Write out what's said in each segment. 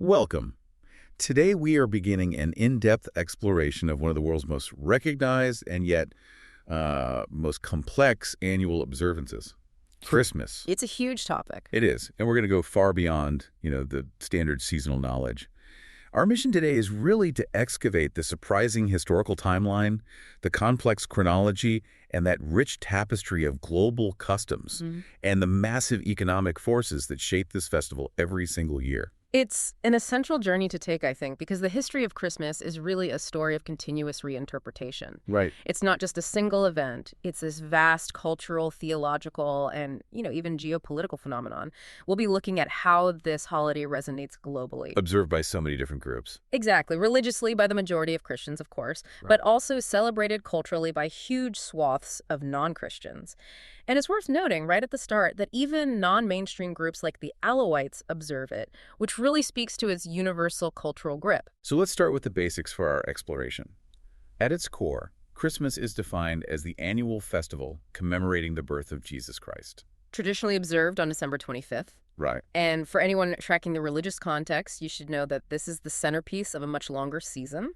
Welcome. Today we are beginning an in-depth exploration of one of the world's most recognized and yet most complex annual observances, Christmas. It's a huge topic. It is, and we're going to go far beyond, the standard seasonal knowledge. Our mission today is really to excavate the surprising historical timeline, the complex chronology, and that rich tapestry of global customs, and the massive economic forces that shape this festival every single year. It's an essential journey to take, I think, because the history of Christmas is really a story of continuous reinterpretation. Right. It's not just a single event. It's this vast cultural, theological, and, even geopolitical phenomenon. We'll be looking at how this holiday resonates globally. Observed by so many different groups. Exactly. Religiously by the majority of Christians, of course, but also celebrated culturally by huge swaths of non-Christians. And it's worth noting right at the start that even non-mainstream groups like the Alawites observe it, which really speaks to its universal cultural grip. So let's start with the basics for our exploration. At its core, Christmas is defined as the annual festival commemorating the birth of Jesus Christ. Traditionally observed on December 25th. Right. And for anyone tracking the religious context, you should know that this is the centerpiece of a much longer season.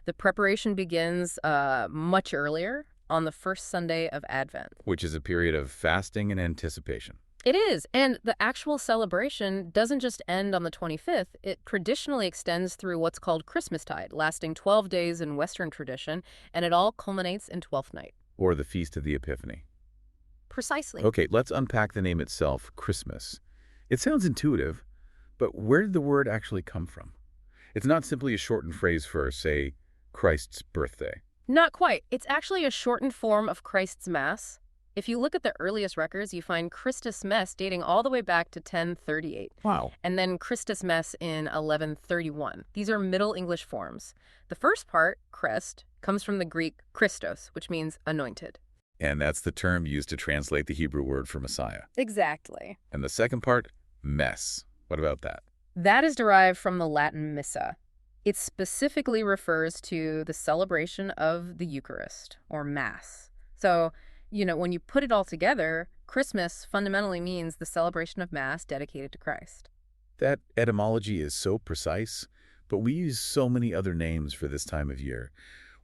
The preparation begins much earlier, on the first Sunday of Advent. Which is a period of fasting and anticipation. It is, and the actual celebration doesn't just end on the 25th. It traditionally extends through what's called Christmastide, lasting 12 days in Western tradition, and it all culminates in Twelfth Night. Or the Feast of the Epiphany. Precisely. Okay, let's unpack the name itself, Christmas. It sounds intuitive, but where did the word actually come from? It's not simply a shortened phrase for, say, Christ's birthday. Not quite. It's actually a shortened form of Christ's Mass. If you look at the earliest records, you find Christus Mess dating all the way back to 1038. Wow. And then Christus Mess in 1131. These are Middle English forms. The first part, Christ, comes from the Greek Christos, which means anointed. And that's the term used to translate the Hebrew word for Messiah. Exactly. And the second part, mess. What about that? That is derived from the Latin missa. It specifically refers to the celebration of the Eucharist, or Mass. So, when you put it all together, Christmas fundamentally means the celebration of Mass dedicated to Christ. That etymology is so precise, but we use so many other names for this time of year.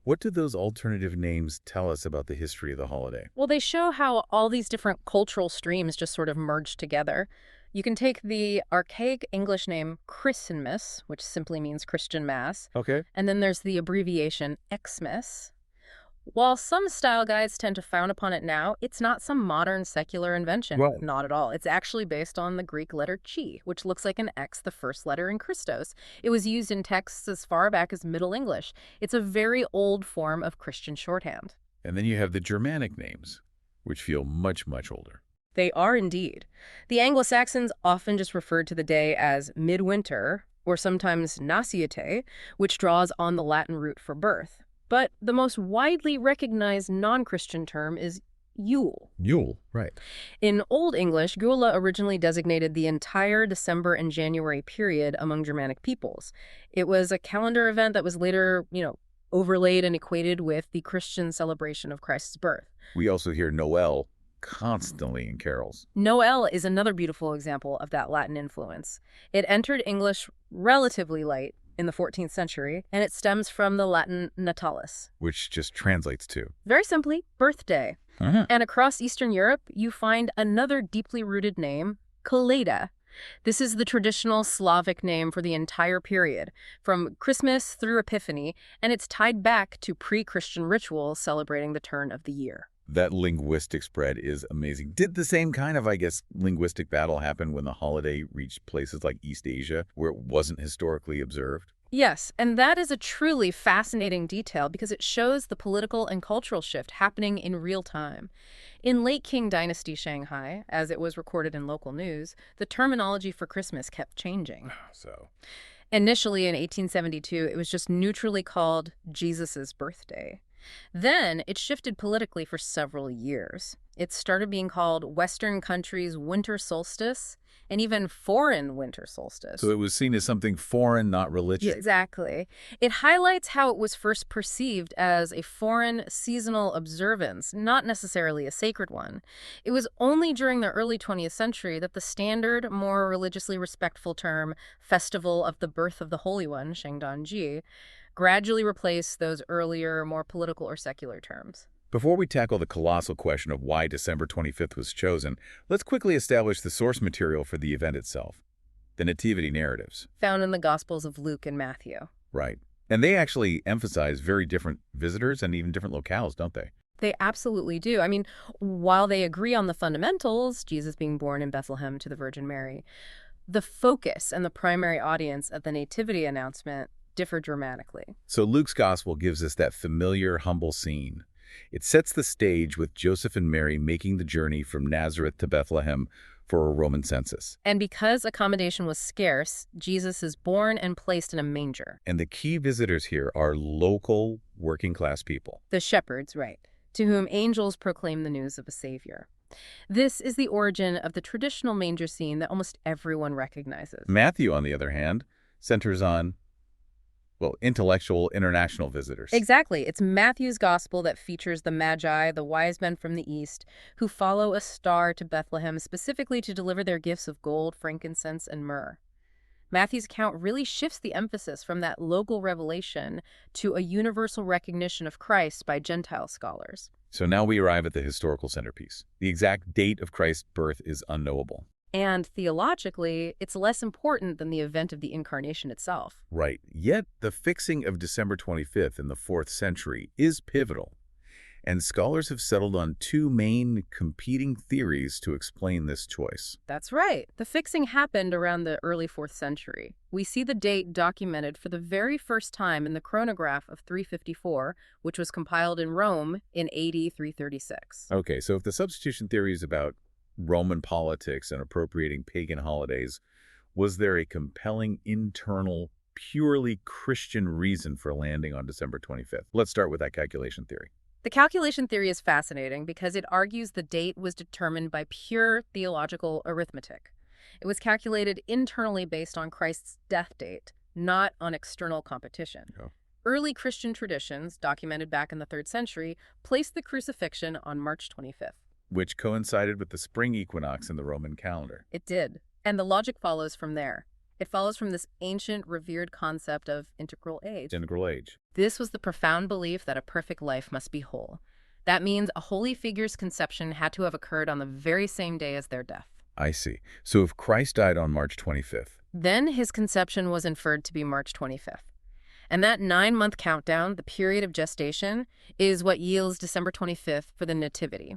What do those alternative names tell us about the history of the holiday? Well, they show how all these different cultural streams just sort of merge together. You can take the archaic English name Christmas, which simply means Christian Mass. Okay. And then there's the abbreviation Xmas. While some style guides tend to frown upon it now, it's not some modern secular invention. Right. Not at all. It's actually based on the Greek letter chi, which looks like an X, the first letter in Christos. It was used in texts as far back as Middle English. It's a very old form of Christian shorthand. And then you have the Germanic names, which feel much, much older. They are indeed. The Anglo-Saxons often just referred to the day as midwinter, or sometimes Nasciente, which draws on the Latin root for birth. But the most widely recognized non-Christian term is Yule. Yule, right. In Old English, Gula originally designated the entire December and January period among Germanic peoples. It was a calendar event that was later, overlaid and equated with the Christian celebration of Christ's birth. We also hear Noel constantly in carols. Noel is another beautiful example of that Latin influence. It entered English relatively late in the 14th century, and it stems from the Latin natalis, which just translates to, very simply, birthday. And across Eastern Europe, you find another deeply rooted name, Koleda. This is the traditional Slavic name for the entire period, from Christmas through Epiphany, and it's tied back to pre-Christian rituals celebrating the turn of the year. That linguistic spread is amazing. Did the same kind of, linguistic battle happen when the holiday reached places like East Asia, where it wasn't historically observed? Yes, and that is a truly fascinating detail because it shows the political and cultural shift happening in real time. In late Qing Dynasty Shanghai, as it was recorded in local news, the terminology for Christmas kept changing. Initially in 1872, it was just neutrally called Jesus's birthday. Then it shifted politically for several years. It started being called Western countries' winter solstice and even foreign winter So solstice. it was seen as something foreign, not Yeah, religion. exactly. It highlights how it was first perceived as a foreign seasonal observance, not necessarily a sacred one. It was only during the early 20th century that the standard, more religiously respectful term, Festival of the Birth of the Holy One, Shengdanji, gradually replaced those earlier, more political or secular terms. Before we tackle the colossal question of why December 25th was chosen, let's quickly establish the source material for the event itself, the Nativity narratives. Found in the Gospels of Luke and Matthew. Right. And they actually emphasize very different visitors and even different locales, don't they? They absolutely do. I mean, while they agree on the fundamentals, Jesus being born in Bethlehem to the Virgin Mary, the focus and the primary audience of the Nativity announcement differ dramatically. So Luke's gospel gives us that familiar, humble scene. It sets the stage with Joseph and Mary making the journey from Nazareth to Bethlehem for a Roman census. And because accommodation was scarce, Jesus is born and placed in a manger. And the key visitors here are local, working-class people. The shepherds, right, to whom angels proclaim the news of a savior. This is the origin of the traditional manger scene that almost everyone recognizes. Matthew, on the other hand, centers on, well, intellectual international visitors. Exactly. It's Matthew's gospel that features the Magi, the wise men from the east, who follow a star to Bethlehem specifically to deliver their gifts of gold, frankincense, and myrrh. Matthew's account really shifts the emphasis from that local revelation to a universal recognition of Christ by Gentile scholars. So now we arrive at the historical centerpiece. The exact date of Christ's birth is unknowable. And theologically, it's less important than the event of the incarnation itself. Right. Yet the fixing of December 25th in the 4th century is pivotal. And scholars have settled on two main competing theories to explain this choice. That's right. The fixing happened around the early 4th century. We see the date documented for the very first time in the chronograph of 354, which was compiled in Rome in AD 336. Okay, so if the substitution theory is about Roman politics and appropriating pagan holidays, was there a compelling internal, purely Christian reason for landing on December 25th? Let's start with that calculation theory. The calculation theory is fascinating because it argues the date was determined by pure theological arithmetic. It was calculated internally based on Christ's death date, not on external competition. Oh. Early Christian traditions, documented back in the 3rd century, placed the crucifixion on March 25th. Which coincided with the spring equinox in the Roman calendar. It did. And the logic follows from there. It follows from this ancient, revered concept of integral age. Integral age. This was the profound belief that a perfect life must be whole. That means a holy figure's conception had to have occurred on the very same day as their death. I see. So if Christ died on March 25th, then his conception was inferred to be March 25th. And that 9-month countdown, the period of gestation, is what yields December 25th for the Nativity.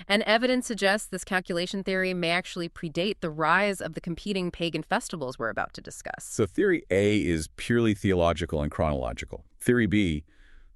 And evidence suggests this calculation theory may actually predate the rise of the competing pagan festivals we're about to discuss. So theory A is purely theological and chronological. Theory B,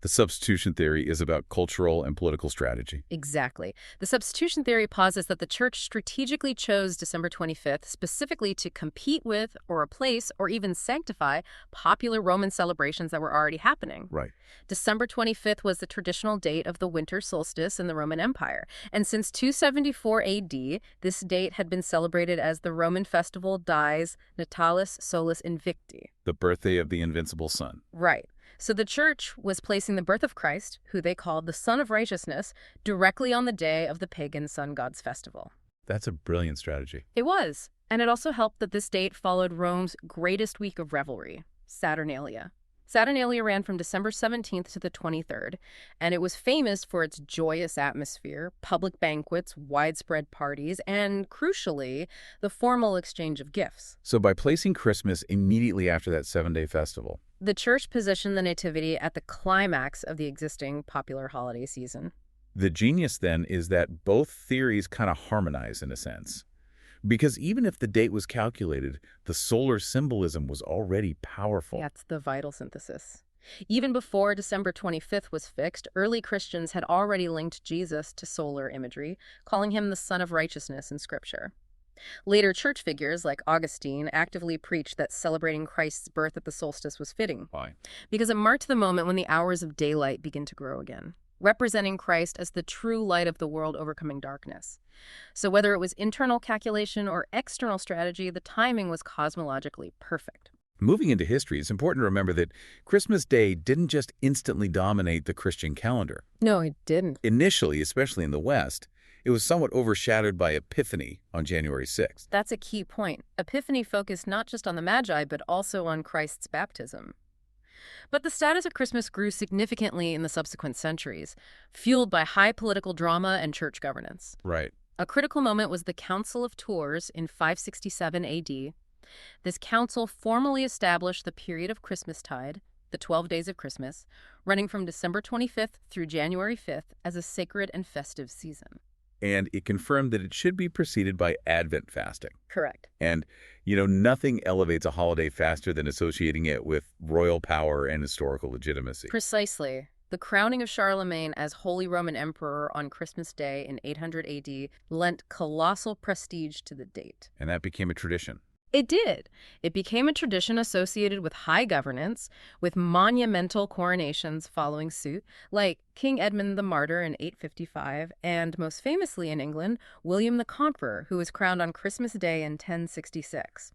the substitution theory, is about cultural and political strategy. Exactly. The substitution theory posits that the church strategically chose December 25th specifically to compete with or replace or even sanctify popular Roman celebrations that were already happening. Right. December 25th was the traditional date of the winter solstice in the Roman Empire. And since 274 AD, this date had been celebrated as the Roman festival Dies Natalis Solis Invicti. The birthday of the invincible sun. Right. So the church was placing the birth of Christ, who they called the Son of Righteousness, directly on the day of the pagan sun god's festival. That's a brilliant strategy. It was. And it also helped that this date followed Rome's greatest week of revelry, Saturnalia. Saturnalia ran from December 17th to the 23rd, and it was famous for its joyous atmosphere, public banquets, widespread parties, and, crucially, the formal exchange of gifts. So by placing Christmas immediately after that 7-day festival, the church positioned the Nativity at the climax of the existing popular holiday season. The genius, then, is that both theories kind of harmonize in a sense. Because even if the date was calculated, the solar symbolism was already powerful. That's the vital synthesis. Even before December 25th was fixed, early Christians had already linked Jesus to solar imagery, calling him the Son of Righteousness in Scripture. Later church figures like Augustine actively preached that celebrating Christ's birth at the solstice was fitting, Why? because it marked the moment when the hours of daylight begin to grow again, representing Christ as the true light of the world overcoming darkness. So whether it was internal calculation or external strategy, the timing was cosmologically perfect. Moving into history, it's important to remember that Christmas Day didn't just instantly dominate the Christian calendar. No, it didn't. Initially, especially in the West, it was somewhat overshadowed by Epiphany on January 6th. That's a key point. Epiphany focused not just on the Magi, but also on Christ's baptism. But the status of Christmas grew significantly in the subsequent centuries, fueled by high political drama and church governance. Right. A critical moment was the Council of Tours in 567 AD. This council formally established the period of Christmastide, the 12 days of Christmas, running from December 25th through January 5th as a sacred and festive season. And it confirmed that it should be preceded by Advent fasting. Correct. And, nothing elevates a holiday faster than associating it with royal power and historical legitimacy. Precisely. The crowning of Charlemagne as Holy Roman Emperor on Christmas Day in 800 AD lent colossal prestige to the date. And that became a tradition. It did. It became a tradition associated with high governance, with monumental coronations following suit, like King Edmund the Martyr in 855, and most famously in England, William the Conqueror, who was crowned on Christmas Day in 1066.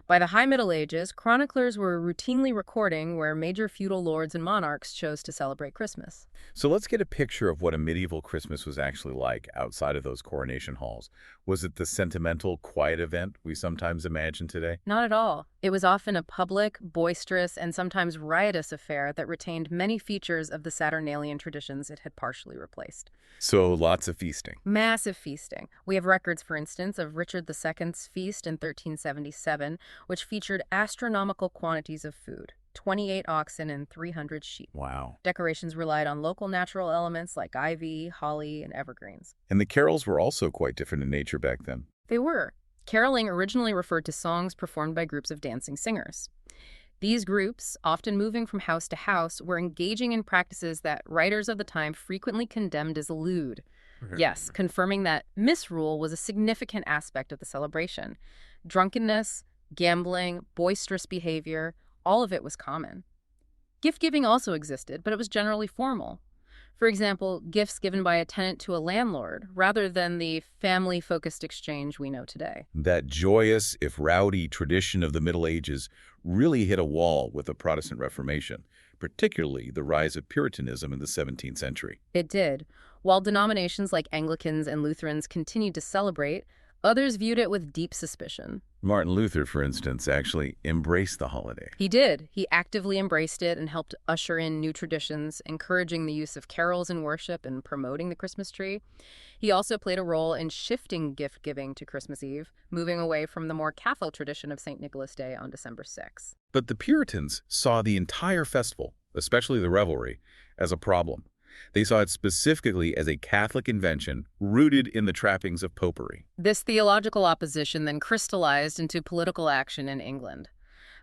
By the High Middle Ages, chroniclers were routinely recording where major feudal lords and monarchs chose to celebrate Christmas. So let's get a picture of what a medieval Christmas was actually like outside of those coronation halls. Was it the sentimental, quiet event we sometimes imagine today? Not at all. It was often a public, boisterous, and sometimes riotous affair that retained many features of the Saturnalian traditions it had partially replaced. So lots of feasting. Massive feasting. We have records, for instance, of Richard II's feast in 1377, which featured astronomical quantities of food, 28 oxen and 300 sheep. Wow. Decorations relied on local natural elements like ivy, holly, and evergreens. And the carols were also quite different in nature back then. They were. Caroling originally referred to songs performed by groups of dancing singers. These groups, often moving from house to house, were engaging in practices that writers of the time frequently condemned as lewd. Yes, confirming that misrule was a significant aspect of the celebration. Drunkenness, gambling, boisterous behavior, all of it was common. Gift-giving also existed, but it was generally formal. For example, gifts given by a tenant to a landlord, rather than the family-focused exchange we know today. That joyous, if rowdy, tradition of the Middle Ages really hit a wall with the Protestant Reformation, particularly the rise of Puritanism in the 17th century. It did. While denominations like Anglicans and Lutherans continued to celebrate, others viewed it with deep suspicion. Martin Luther, for instance, actually embraced the holiday. He did. He actively embraced it and helped usher in new traditions, encouraging the use of carols in worship and promoting the Christmas tree. He also played a role in shifting gift-giving to Christmas Eve, moving away from the more Catholic tradition of St. Nicholas Day on December 6th. But the Puritans saw the entire festival, especially the revelry, as a problem. They saw it specifically as a Catholic invention rooted in the trappings of popery. This theological opposition then crystallized into political action in England.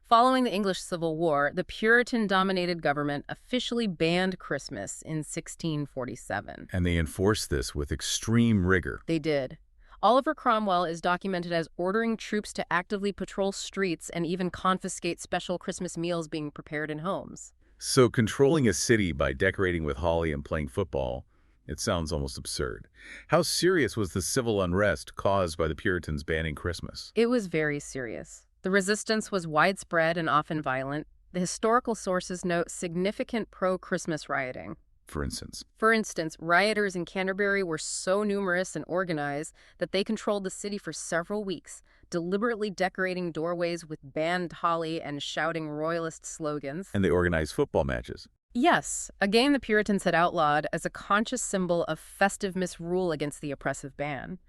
Following the English Civil War, the Puritan-dominated government officially banned Christmas in 1647. And they enforced this with extreme rigor. They did. Oliver Cromwell is documented as ordering troops to actively patrol streets and even confiscate special Christmas meals being prepared in homes. So controlling a city by decorating with holly and playing football, it sounds almost absurd. How serious was the civil unrest caused by the Puritans banning Christmas? It was very serious. The resistance was widespread and often violent. The historical sources note significant pro-Christmas rioting. For instance, rioters in Canterbury were so numerous and organized that they controlled the city for several weeks, deliberately decorating doorways with banned holly and shouting royalist slogans. And they organized football matches. Yes, a game the Puritans had outlawed as a conscious symbol of festive misrule against the oppressive ban.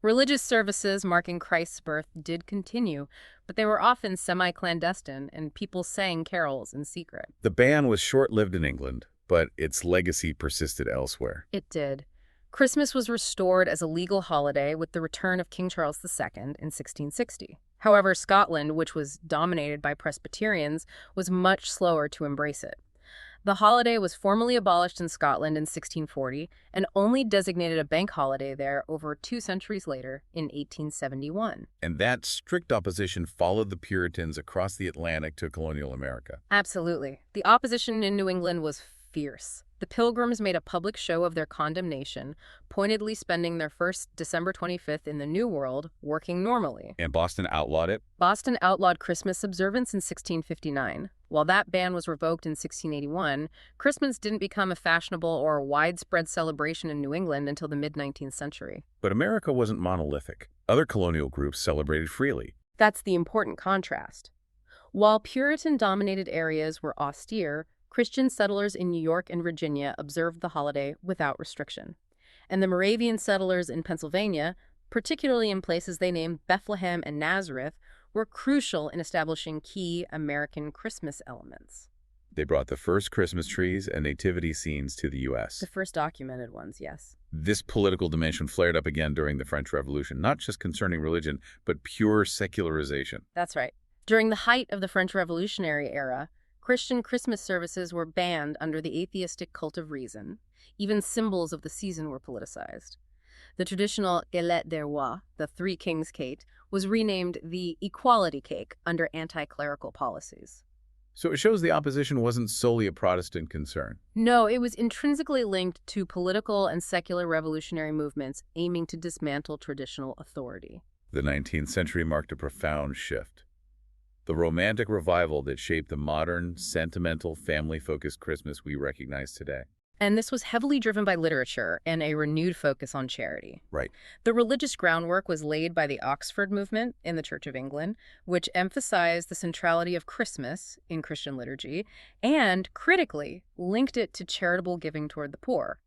Religious services marking Christ's birth did continue, but they were often semi-clandestine, and people sang carols in secret. The ban was short-lived in England, but its legacy persisted elsewhere. It did. Christmas was restored as a legal holiday with the return of King Charles II in 1660. However, Scotland, which was dominated by Presbyterians, was much slower to embrace it. The holiday was formally abolished in Scotland in 1640 and only designated a bank holiday there over 2 centuries later in 1871. And that strict opposition followed the Puritans across the Atlantic to colonial America. Absolutely. The opposition in New England was fierce. The Pilgrims made a public show of their condemnation, pointedly spending their first December 25th in the New World working normally. And Boston outlawed it? Boston outlawed Christmas observance in 1659. While that ban was revoked in 1681, Christmas didn't become a fashionable or widespread celebration in New England until the mid-19th century. But America wasn't monolithic. Other colonial groups celebrated freely. That's the important contrast. While Puritan-dominated areas were austere, Christian settlers in New York and Virginia observed the holiday without restriction. And the Moravian settlers in Pennsylvania, particularly in places they named Bethlehem and Nazareth, were crucial in establishing key American Christmas elements. They brought the first Christmas trees and nativity scenes to the U.S. The first documented ones, yes. This political dimension flared up again during the French Revolution, not just concerning religion, but pure secularization. That's right. During the height of the French Revolutionary era, Christian Christmas services were banned under the atheistic cult of reason. Even symbols of the season were politicized. The traditional galette des rois, the Three Kings cake, was renamed the Equality Cake under anti-clerical policies. So it shows the opposition wasn't solely a Protestant concern. No, it was intrinsically linked to political and secular revolutionary movements aiming to dismantle traditional authority. The 19th century marked a profound shift. The Romantic revival that shaped the modern, sentimental, family-focused Christmas we recognize today. And this was heavily driven by literature and a renewed focus on charity. Right. The religious groundwork was laid by the Oxford movement in the Church of England, which emphasized the centrality of Christmas in Christian liturgy and, critically, linked it to charitable giving toward the poor.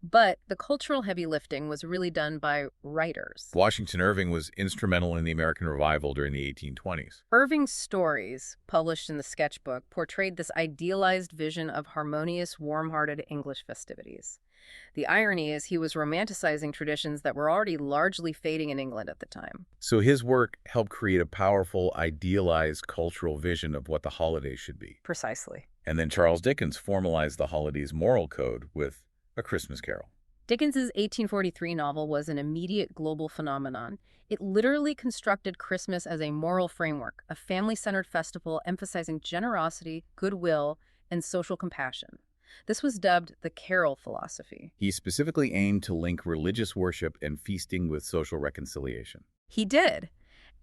But the cultural heavy lifting was really done by writers. Washington Irving was instrumental in the American revival during the 1820s. Irving's stories, published in the sketchbook, portrayed this idealized vision of harmonious, warm-hearted English festivities. The irony is he was romanticizing traditions that were already largely fading in England at the time. So his work helped create a powerful, idealized cultural vision of what the holidays should be. Precisely. And then Charles Dickens formalized the holiday's moral code with A Christmas Carol. Dickens's 1843 novel was an immediate global phenomenon. It literally constructed Christmas as a moral framework, a family-centered festival emphasizing generosity, goodwill, and social compassion. This was dubbed the Carol philosophy. He specifically aimed to link religious worship and feasting with social reconciliation. He did.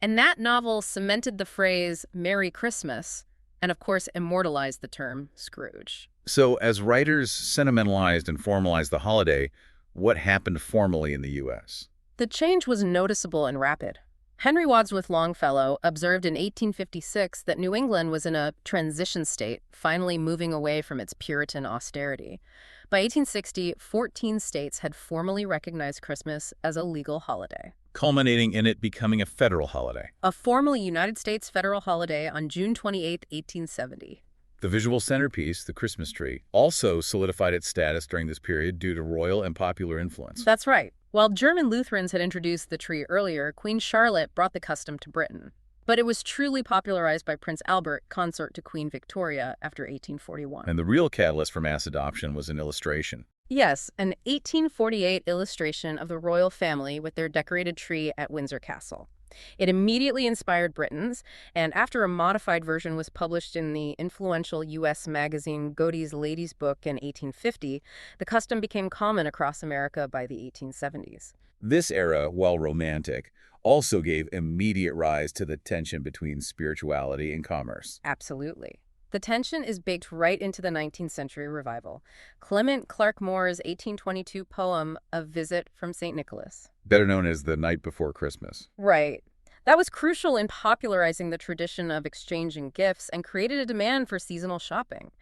And that novel cemented the phrase Merry Christmas and, of course, immortalized the term Scrooge. So as writers sentimentalized and formalized the holiday, what happened formally in the U.S.? The change was noticeable and rapid. Henry Wadsworth Longfellow observed in 1856 that New England was in a transition state, finally moving away from its Puritan austerity. By 1860, 14 states had formally recognized Christmas as a legal holiday, Culminating in it becoming a federal holiday. a formally United States federal holiday on June 28, 1870. The visual centerpiece, the Christmas tree, also solidified its status during this period due to royal and popular influence. That's right. While German Lutherans had introduced the tree earlier, Queen Charlotte brought the custom to Britain. But it was truly popularized by Prince Albert, consort to Queen Victoria, after 1841. And the real catalyst for mass adoption was an illustration. Yes, an 1848 illustration of the royal family with their decorated tree at Windsor Castle. It immediately inspired Britons, and after a modified version was published in the influential U.S. magazine Godey's Lady's Book in 1850, the custom became common across America by the 1870s. This era, while romantic, also gave immediate rise to the tension between spirituality and commerce. Absolutely. The tension is baked right into the 19th century revival. Clement Clark Moore's 1822 poem, A Visit from St. Nicholas. Better known as The Night Before Christmas. Right. That was crucial in popularizing the tradition of exchanging gifts and created a demand for seasonal shopping.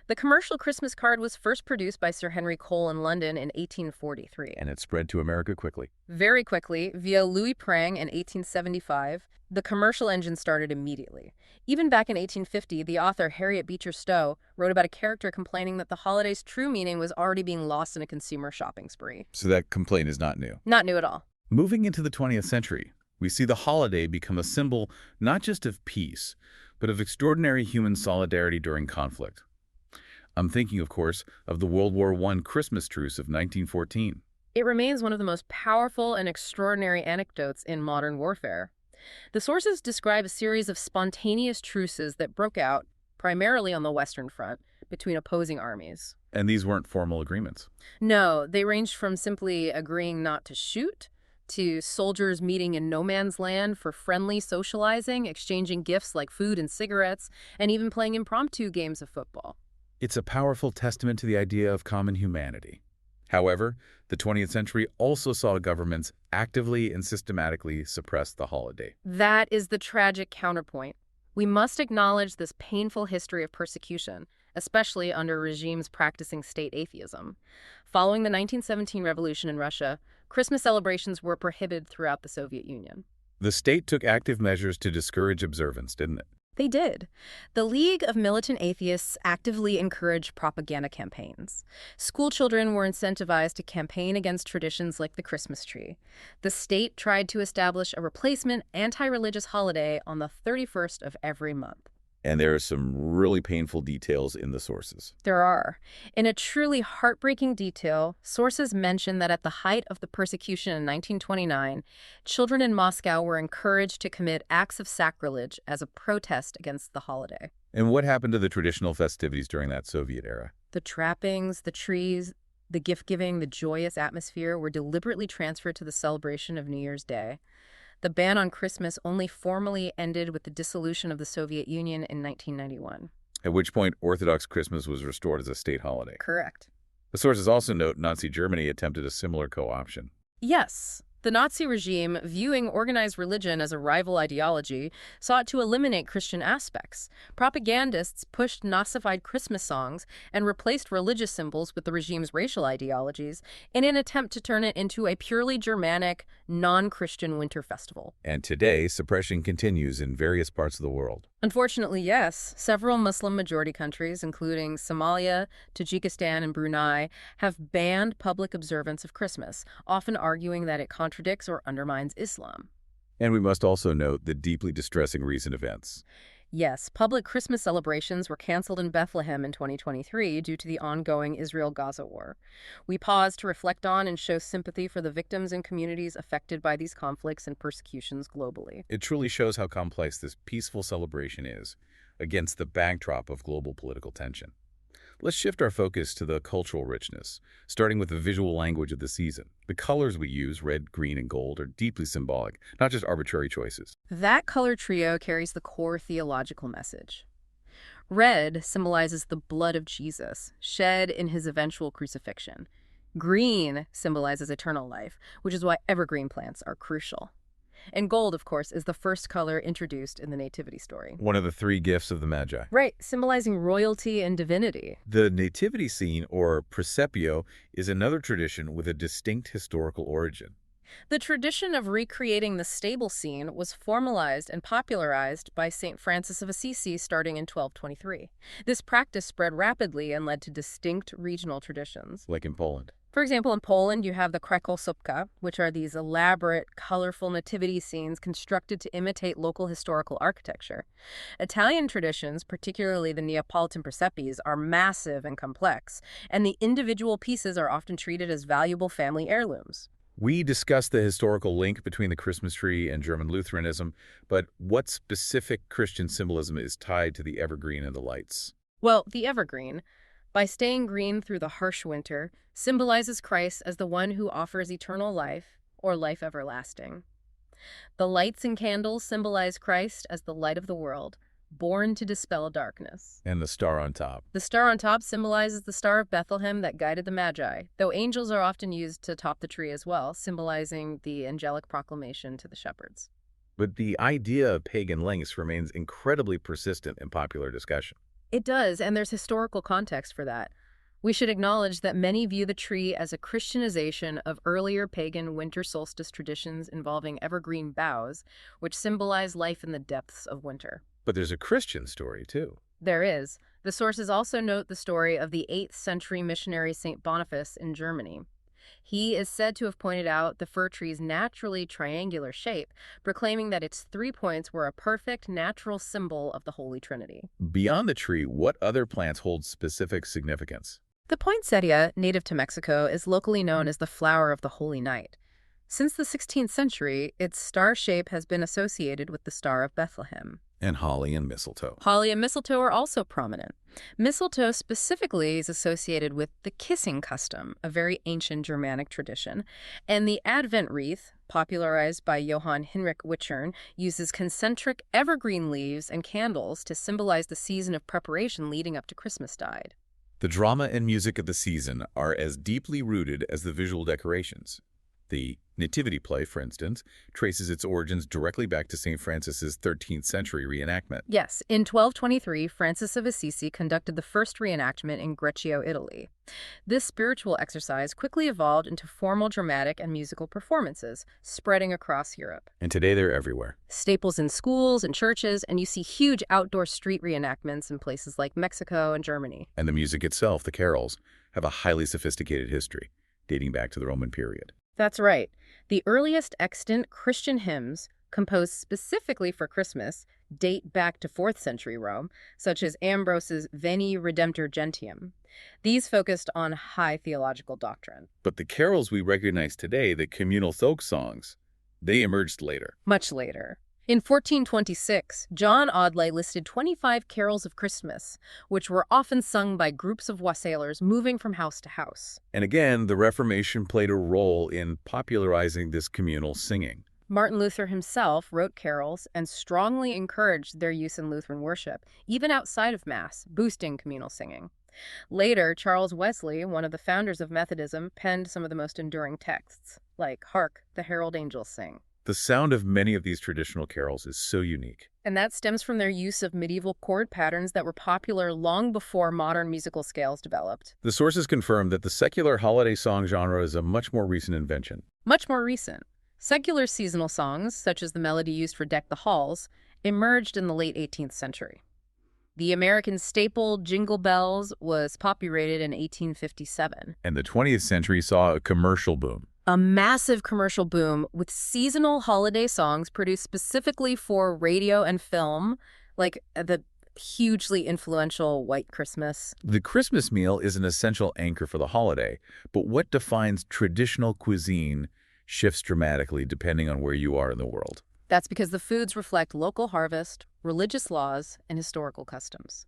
The commercial Christmas card was first produced by Sir Henry Cole in London in 1843. And it spread to America quickly. Very quickly, via Louis Prang in 1875, the commercial engine started immediately. Even back in 1850, the author Harriet Beecher Stowe wrote about a character complaining that the holiday's true meaning was already being lost in a consumer shopping spree. So that complaint is not new. Not new at all. Moving into the 20th century, we see the holiday become a symbol not just of peace, but of extraordinary human solidarity during conflict. I'm thinking, of course, of the World War I Christmas truce of 1914. It remains one of the most powerful and extraordinary anecdotes in modern warfare. The sources describe a series of spontaneous truces that broke out, primarily on the Western Front, between opposing armies. And these weren't formal agreements. No, they ranged from simply agreeing not to shoot, to soldiers meeting in no man's land for friendly socializing, exchanging gifts like food and cigarettes, and even playing impromptu games of football. It's a powerful testament to the idea of common humanity. However, the 20th century also saw governments actively and systematically suppress the holiday. That is the tragic counterpoint. We must acknowledge this painful history of persecution, especially under regimes practicing state atheism. Following the 1917 revolution in Russia, Christmas celebrations were prohibited throughout the Soviet Union. The state took active measures to discourage observance, didn't it? They did. The League of Militant Atheists actively encouraged propaganda campaigns. School children were incentivized to campaign against traditions like the Christmas tree. The state tried to establish a replacement anti-religious holiday on the 31st of every month. And there are some really painful details in the sources. There are. In a truly heartbreaking detail, sources mention that at the height of the persecution in 1929, children in Moscow were encouraged to commit acts of sacrilege as a protest against the holiday. And what happened to the traditional festivities during that Soviet era? The trappings, the trees, the gift-giving, the joyous atmosphere were deliberately transferred to the celebration of New Year's Day. The ban on Christmas only formally ended with the dissolution of the Soviet Union in 1991. At which point, Orthodox Christmas was restored as a state holiday. Correct. The sources also note Nazi Germany attempted a similar co-option. Yes. The Nazi regime, viewing organized religion as a rival ideology, sought to eliminate Christian aspects. Propagandists pushed Nazified Christmas songs and replaced religious symbols with the regime's racial ideologies in an attempt to turn it into a purely Germanic, non-Christian winter festival. And today, suppression continues in various parts of the world. Unfortunately, yes. Several Muslim-majority countries, including Somalia, Tajikistan, and Brunei, have banned public observance of Christmas, often arguing that it contradicts or undermines Islam. And we must also note the deeply distressing recent events. Yes, public Christmas celebrations were canceled in Bethlehem in 2023 due to the ongoing Israel-Gaza war. We pause to reflect on and show sympathy for the victims and communities affected by these conflicts and persecutions globally. It truly shows how complex this peaceful celebration is against the backdrop of global political tension. Let's shift our focus to the cultural richness, starting with the visual language of the season. The colors we use, red, green, and gold, are deeply symbolic, not just arbitrary choices. That color trio carries the core theological message. Red symbolizes the blood of Jesus, shed in his eventual crucifixion. Green symbolizes eternal life, which is why evergreen plants are crucial. And gold, of course, is the first color introduced in the Nativity story. One of the three gifts of the Magi. Right, symbolizing royalty and divinity. The Nativity scene, or presepio, is another tradition with a distinct historical origin. The tradition of recreating the stable scene was formalized and popularized by St. Francis of Assisi starting in 1223. This practice spread rapidly and led to distinct regional traditions. Like in Poland. For example, in Poland, you have the krakosopka, which are these elaborate, colorful nativity scenes constructed to imitate local historical architecture. Italian traditions, particularly the Neapolitan presepes, are massive and complex, and the individual pieces are often treated as valuable family heirlooms. We discussed the historical link between the Christmas tree and German Lutheranism, but what specific Christian symbolism is tied to the evergreen and the lights? Well, the evergreen, by staying green through the harsh winter, symbolizes Christ as the one who offers eternal life, or life everlasting. The lights and candles symbolize Christ as the light of the world, born to dispel darkness. And the star on top. The star on top symbolizes the Star of Bethlehem that guided the Magi, though angels are often used to top the tree as well, symbolizing the angelic proclamation to the shepherds. But the idea of pagan lengths remains incredibly persistent in popular discussion. It does, and there's historical context for that. We should acknowledge that many view the tree as a Christianization of earlier pagan winter solstice traditions involving evergreen boughs, which symbolize life in the depths of winter. But there's a Christian story, too. There is. The sources also note the story of the 8th century missionary St. Boniface in Germany. He is said to have pointed out the fir tree's naturally triangular shape, proclaiming that its 3 points were a perfect natural symbol of the Holy Trinity. Beyond the tree, what other plants hold specific significance? The poinsettia, native to Mexico, is locally known as the flower of the Holy Night. Since the 16th century, its star shape has been associated with the Star of Bethlehem. And holly and mistletoe. Holly and mistletoe are also prominent. Mistletoe specifically is associated with the kissing custom, a very ancient Germanic tradition, and the Advent wreath, popularized by Johann Heinrich Wichern, uses concentric evergreen leaves and candles to symbolize the season of preparation leading up to Christmastide. The drama and music of the season are as deeply rooted as the visual decorations. The Nativity play, for instance, traces its origins directly back to St. Francis's 13th century reenactment. Yes, in 1223, Francis of Assisi conducted the first reenactment in Greccio, Italy. This spiritual exercise quickly evolved into formal dramatic and musical performances, spreading across Europe. And today they're everywhere. Staples in schools and churches, and you see huge outdoor street reenactments in places like Mexico and Germany. And the music itself, the carols, have a highly sophisticated history, dating back to the Roman period. That's right. The earliest extant Christian hymns, composed specifically for Christmas, date back to 4th century Rome, such as Ambrose's Veni Redemptor Gentium. These focused on high theological doctrine. But the carols we recognize today, the communal folk songs, they emerged later. Much later. In 1426, John Audley listed 25 carols of Christmas, which were often sung by groups of wassailers moving from house to house. And again, the Reformation played a role in popularizing this communal singing. Martin Luther himself wrote carols and strongly encouraged their use in Lutheran worship, even outside of Mass, boosting communal singing. Later, Charles Wesley, one of the founders of Methodism, penned some of the most enduring texts, like Hark, the Herald Angels Sing. The sound of many of these traditional carols is so unique. And that stems from their use of medieval chord patterns that were popular long before modern musical scales developed. The sources confirm that the secular holiday song genre is a much more recent invention. Much more recent. Secular seasonal songs, such as the melody used for Deck the Halls, emerged in the late 18th century. The American staple Jingle Bells was populated in 1857. And the 20th century saw a commercial boom. A massive commercial boom with seasonal holiday songs produced specifically for radio and film, like the hugely influential White Christmas. The Christmas meal is an essential anchor for the holiday, but what defines traditional cuisine shifts dramatically depending on where you are in the world. That's because the foods reflect local harvest, religious laws, and historical customs.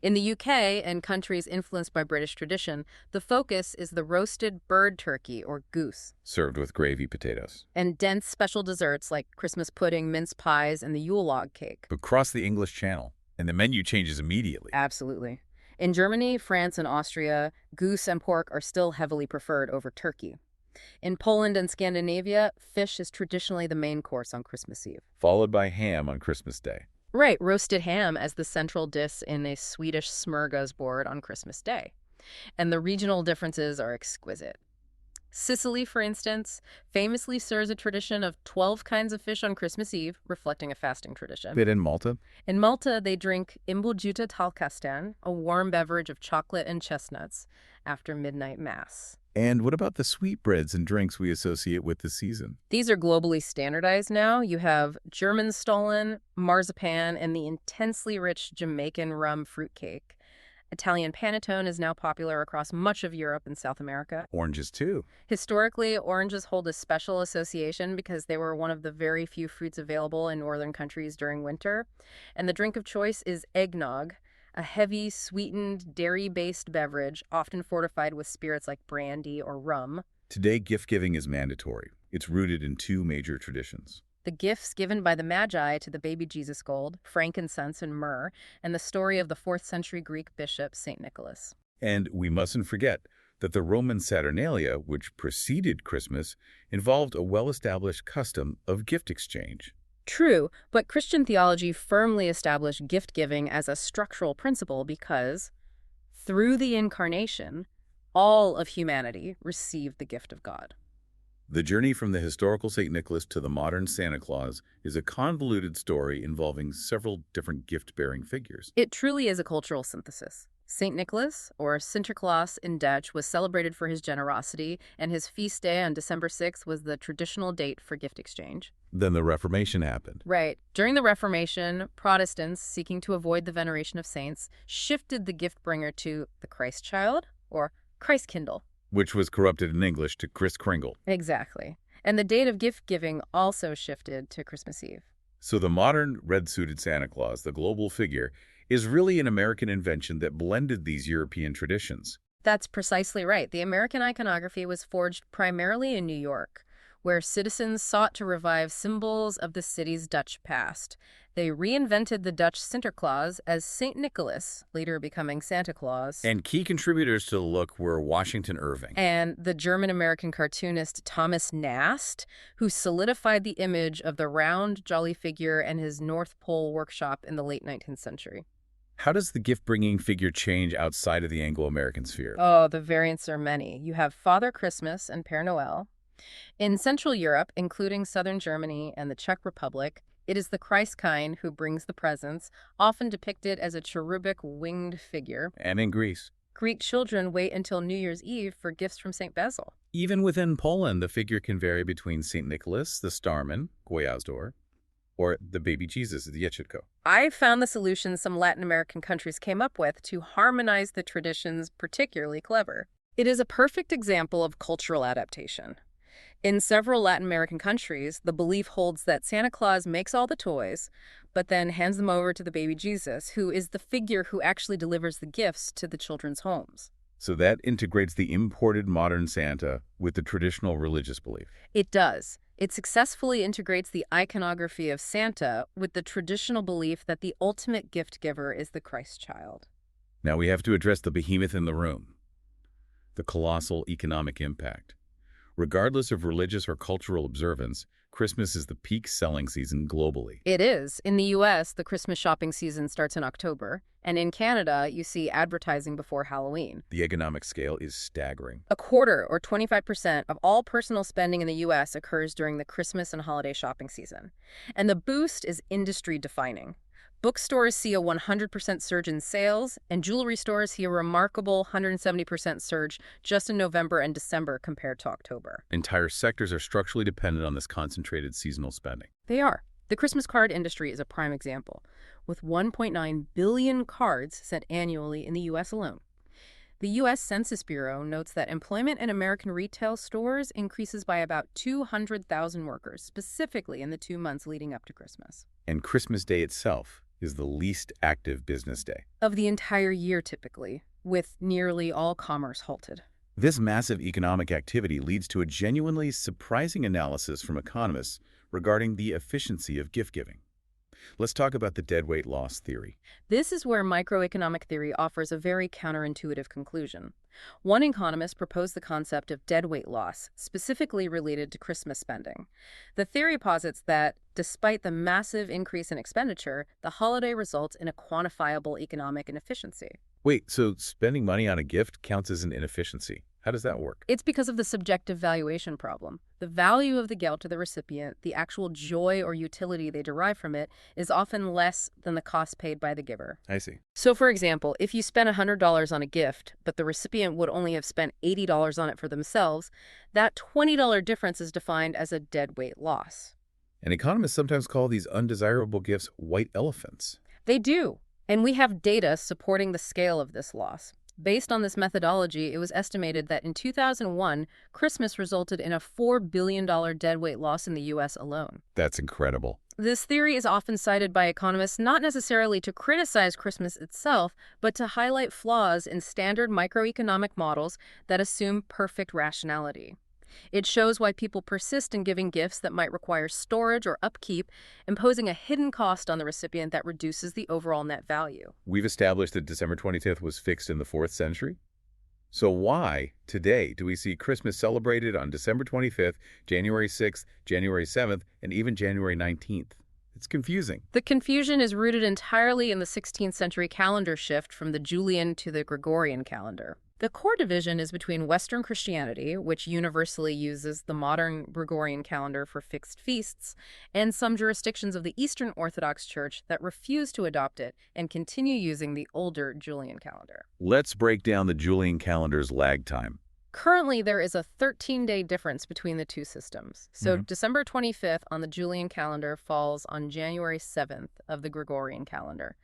In the UK and countries influenced by British tradition, the focus is the roasted bird turkey or goose, served with gravy potatoes, and dense special desserts like Christmas pudding, mince pies, and the Yule log cake. But cross the English Channel, and the menu changes immediately. Absolutely. In Germany, France, and Austria, goose and pork are still heavily preferred over turkey. In Poland and Scandinavia, fish is traditionally the main course on Christmas Eve, followed by ham on Christmas Day. Right, roasted ham as the central dish in a Swedish smorgasbord on Christmas Day. And the regional differences are exquisite. Sicily, for instance, famously serves a tradition of 12 kinds of fish on Christmas Eve, reflecting a fasting tradition. Bit in Malta? In Malta, they drink imbolgiuta talcastan, a warm beverage of chocolate and chestnuts, after midnight mass. And what about the sweetbreads and drinks we associate with the season? These are globally standardized now. You have German stollen, marzipan, and the intensely rich Jamaican rum fruitcake. Italian panettone is now popular across much of Europe and South America. Oranges, too. Historically, oranges hold a special association because they were one of the very few fruits available in northern countries during winter. And the drink of choice is eggnog, a heavy, sweetened, dairy-based beverage, often fortified with spirits like brandy or rum. Today, gift-giving is mandatory. It's rooted in two major traditions. The gifts given by the Magi to the baby Jesus gold, frankincense and myrrh, and the story of the 4th century Greek bishop, St. Nicholas. And we mustn't forget that the Roman Saturnalia, which preceded Christmas, involved a well-established custom of gift exchange. True, but Christian theology firmly established gift-giving as a structural principle because, through the Incarnation, all of humanity received the gift of God. The journey from the historical St. Nicholas to the modern Santa Claus is a convoluted story involving several different gift-bearing figures. It truly is a cultural synthesis. St. Nicholas, or Sinterklaas in Dutch, was celebrated for his generosity, and his feast day on December 6th was the traditional date for gift exchange. Then the Reformation happened, Right. During the Reformation, Protestants, seeking to avoid the veneration of saints, shifted the gift bringer to the Christ child, or Christ Kindle. which was corrupted in English to Kris Kringle. Exactly. And the date of gift giving also shifted to Christmas Eve. So the modern red-suited Santa Claus, the global figure, is really an American invention that blended these European traditions. That's precisely right. The American iconography was forged primarily in New York, where citizens sought to revive symbols of the city's Dutch past. They reinvented the Dutch Sinterklaas as St. Nicholas, later becoming Santa Claus. And key contributors to the look were Washington Irving. And the German-American cartoonist Thomas Nast, who solidified the image of the round, jolly figure and his North Pole workshop in the late 19th century. How does the gift-bringing figure change outside of the Anglo-American sphere? Oh, the variants are many. You have Father Christmas and Père Noël. In Central Europe, including southern Germany and the Czech Republic, it is the Christkind who brings the presents, often depicted as a cherubic winged figure. And in Greece. Greek children wait until New Year's Eve for gifts from St. Basil. Even within Poland, the figure can vary between St. Nicholas, the Starman, Gwiazdor, or the baby Jesus, the Dzieciątko. I found the solution some Latin American countries came up with to harmonize the traditions particularly clever. It is a perfect example of cultural adaptation. In several Latin American countries, the belief holds that Santa Claus makes all the toys, but then hands them over to the baby Jesus, who is the figure who actually delivers the gifts to the children's homes. So that integrates the imported modern Santa with the traditional religious belief. It does. It successfully integrates the iconography of Santa with the traditional belief that the ultimate gift giver is the Christ child. Now we have to address the behemoth in the room, the colossal economic impact. Regardless of religious or cultural observance, Christmas is the peak selling season globally. It is. In the U.S., the Christmas shopping season starts in October, and in Canada, you see advertising before Halloween. The economic scale is staggering. A quarter, or 25%, of all personal spending in the U.S. occurs during the Christmas and holiday shopping season. And the boost is industry-defining. Bookstores see a 100% surge in sales, and jewelry stores see a remarkable 170% surge just in November and December compared to October. Entire sectors are structurally dependent on this concentrated seasonal spending. They are. The Christmas card industry is a prime example, with 1.9 billion cards sent annually in the U.S. alone. The U.S. Census Bureau notes that employment in American retail stores increases by about 200,000 workers, specifically in the 2 months leading up to Christmas. And Christmas Day itself is the least active business day of the entire year, typically, with nearly all commerce halted. This massive economic activity leads to a genuinely surprising analysis from economists regarding the efficiency of gift-giving. Let's talk about the deadweight loss theory. This is where microeconomic theory offers a very counterintuitive conclusion. One economist proposed the concept of deadweight loss, specifically related to Christmas spending. The theory posits that, despite the massive increase in expenditure, the holiday results in a quantifiable economic inefficiency. Wait, so spending money on a gift counts as an inefficiency? How does that work? It's because of the subjective valuation problem. The value of the gift to the recipient, the actual joy or utility they derive from it, is often less than the cost paid by the giver. I see. So, for example, if you spend $100 on a gift, but the recipient would only have spent $80 on it for themselves, that $20 difference is defined as a deadweight loss. And economists sometimes call these undesirable gifts white elephants. They do. And we have data supporting the scale of this loss. Based on this methodology, it was estimated that in 2001, Christmas resulted in a $4 billion deadweight loss in the U.S. alone. That's incredible. This theory is often cited by economists not necessarily to criticize Christmas itself, but to highlight flaws in standard microeconomic models that assume perfect rationality. It shows why people persist in giving gifts that might require storage or upkeep, imposing a hidden cost on the recipient that reduces the overall net value. We've established that December 25th was fixed in the 4th century. So why, today, do we see Christmas celebrated on December 25th, January 6th, January 7th, and even January 19th? It's confusing. The confusion is rooted entirely in the 16th century calendar shift from the Julian to the Gregorian calendar. The core division is between Western Christianity, which universally uses the modern Gregorian calendar for fixed feasts, and some jurisdictions of the Eastern Orthodox Church that refuse to adopt it and continue using the older Julian calendar. Let's break down the Julian calendar's lag time. Currently, there is a 13-day difference between the two systems. So December 25th on the Julian calendar falls on January 7th of the Gregorian calendar.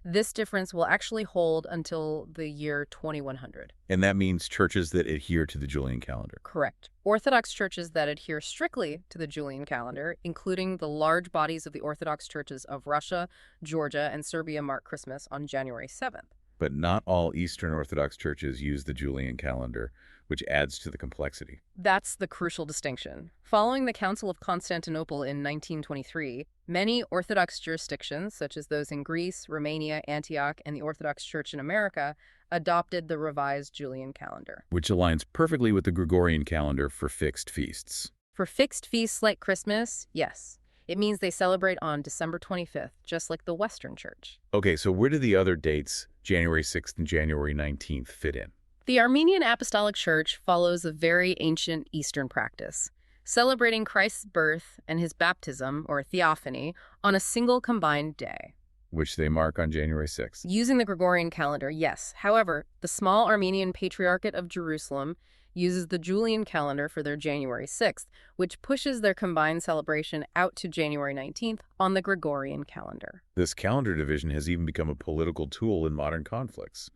This difference will actually hold until the year 2100. And that means churches that adhere to the Julian calendar. Correct. Orthodox churches that adhere strictly to the Julian calendar, including the large bodies of the Orthodox churches of Russia, Georgia, and Serbia, mark Christmas on January 7th. But not all Eastern Orthodox churches use the Julian calendar, which adds to the complexity. That's the crucial distinction. Following the Council of Constantinople in 1923, many Orthodox jurisdictions, such as those in Greece, Romania, Antioch, and the Orthodox Church in America, adopted the revised Julian calendar. Which aligns perfectly with the Gregorian calendar for fixed feasts. For fixed feasts like Christmas, yes. It means they celebrate on December 25th, just like the Western Church. Okay, so where do the other dates, January 6th and January 19th, fit in? The Armenian Apostolic Church follows a very ancient Eastern practice, celebrating Christ's birth and his baptism, or theophany, on a single combined day. Which they mark on January 6th. Using the Gregorian calendar, yes. However, the small Armenian Patriarchate of Jerusalem uses the Julian calendar for their January 6th, which pushes their combined celebration out to January 19th on the Gregorian calendar. This calendar division has even become a political tool in modern conflicts,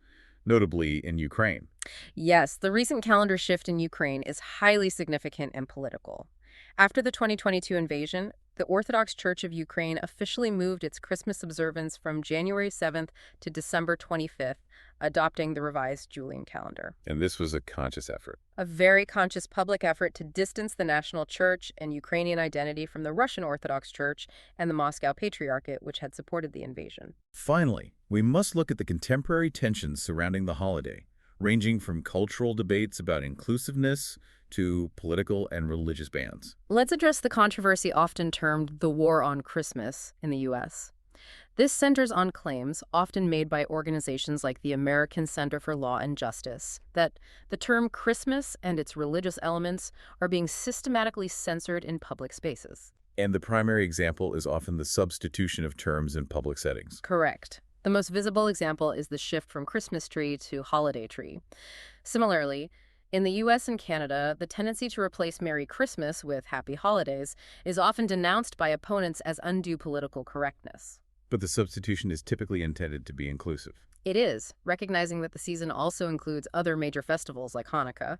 notably in Ukraine. Yes, the recent calendar shift in Ukraine is highly significant and political. After the 2022 invasion, the Orthodox Church of Ukraine officially moved its Christmas observance from January 7th to December 25th, adopting the revised Julian calendar. And this was a conscious effort. A very conscious public effort to distance the national church and Ukrainian identity from the Russian Orthodox Church and the Moscow Patriarchate, which had supported the invasion. Finally, we must look at the contemporary tensions surrounding the holiday, ranging from cultural debates about inclusiveness to political and religious bans. Let's address the controversy often termed the War on Christmas in the U.S. This centers on claims, often made by organizations like the American Center for Law and Justice, that the term Christmas and its religious elements are being systematically censored in public spaces. And the primary example is often the substitution of terms in public settings. Correct. The most visible example is the shift from Christmas tree to holiday tree. Similarly, in the U.S. and Canada, the tendency to replace Merry Christmas with Happy Holidays is often denounced by opponents as undue political correctness. But the substitution is typically intended to be inclusive. It is, recognizing that the season also includes other major festivals like Hanukkah.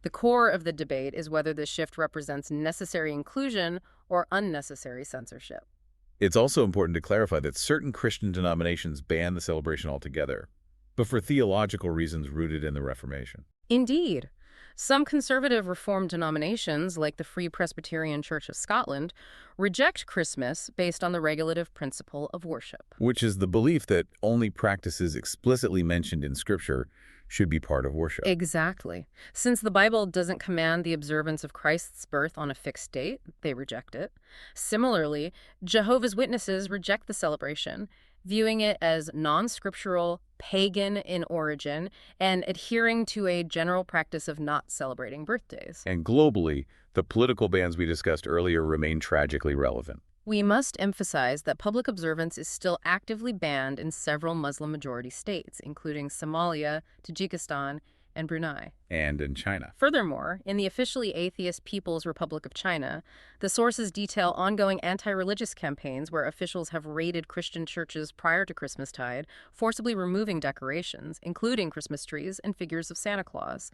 The core of the debate is whether this shift represents necessary inclusion or unnecessary censorship. It's also important to clarify that certain Christian denominations ban the celebration altogether, but for theological reasons rooted in the Reformation. Indeed. Some conservative Reformed denominations, like the Free Presbyterian Church of Scotland, reject Christmas based on the regulative principle of worship. Which is the belief that only practices explicitly mentioned in Scripture should be part of worship. Exactly. Since the Bible doesn't command the observance of Christ's birth on a fixed date, they reject it. Similarly, Jehovah's Witnesses reject the celebration, viewing it as non-scriptural, pagan in origin, and adhering to a general practice of not celebrating birthdays. And globally, the political bans we discussed earlier remain tragically relevant. We must emphasize that public observance is still actively banned in several Muslim-majority states, including Somalia, Tajikistan, and Brunei. And in China. Furthermore, in the officially atheist People's Republic of China, the sources detail ongoing anti-religious campaigns where officials have raided Christian churches prior to Christmastide, forcibly removing decorations, including Christmas trees and figures of Santa Claus.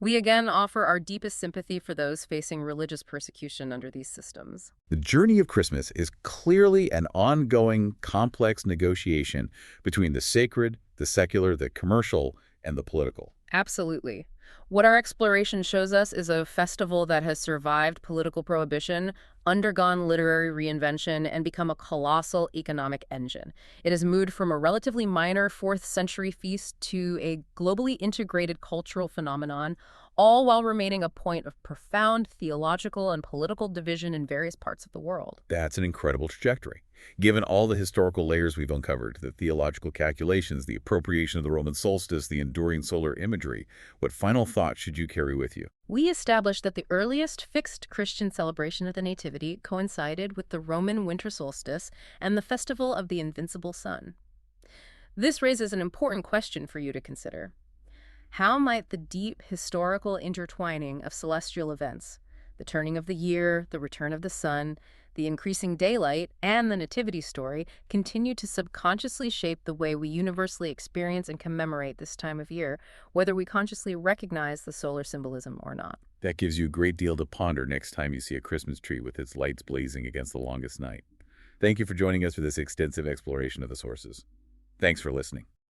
We again offer our deepest sympathy for those facing religious persecution under these systems. The journey of Christmas is clearly an ongoing, complex negotiation between the sacred, the secular, the commercial, and the political. Absolutely. What our exploration shows us is a festival that has survived political prohibition, undergone literary reinvention, and become a colossal economic engine. It has moved from a relatively minor 4th century feast to a globally integrated cultural phenomenon, all while remaining a point of profound theological and political division in various parts of the world. That's an incredible trajectory. Given all the historical layers we've uncovered, the theological calculations, the appropriation of the Roman solstice, the enduring solar imagery, what final thought should you carry with you? We established that the earliest fixed Christian celebration of the Nativity coincided with the Roman winter solstice and the festival of the invincible sun. This raises an important question for you to consider. How might the deep historical intertwining of celestial events, the turning of the year, the return of the sun, the increasing daylight, and the nativity story, continue to subconsciously shape the way we universally experience and commemorate this time of year, whether we consciously recognize the solar symbolism or not? That gives you a great deal to ponder next time you see a Christmas tree with its lights blazing against the longest night. Thank you for joining us for this extensive exploration of the sources. Thanks for listening.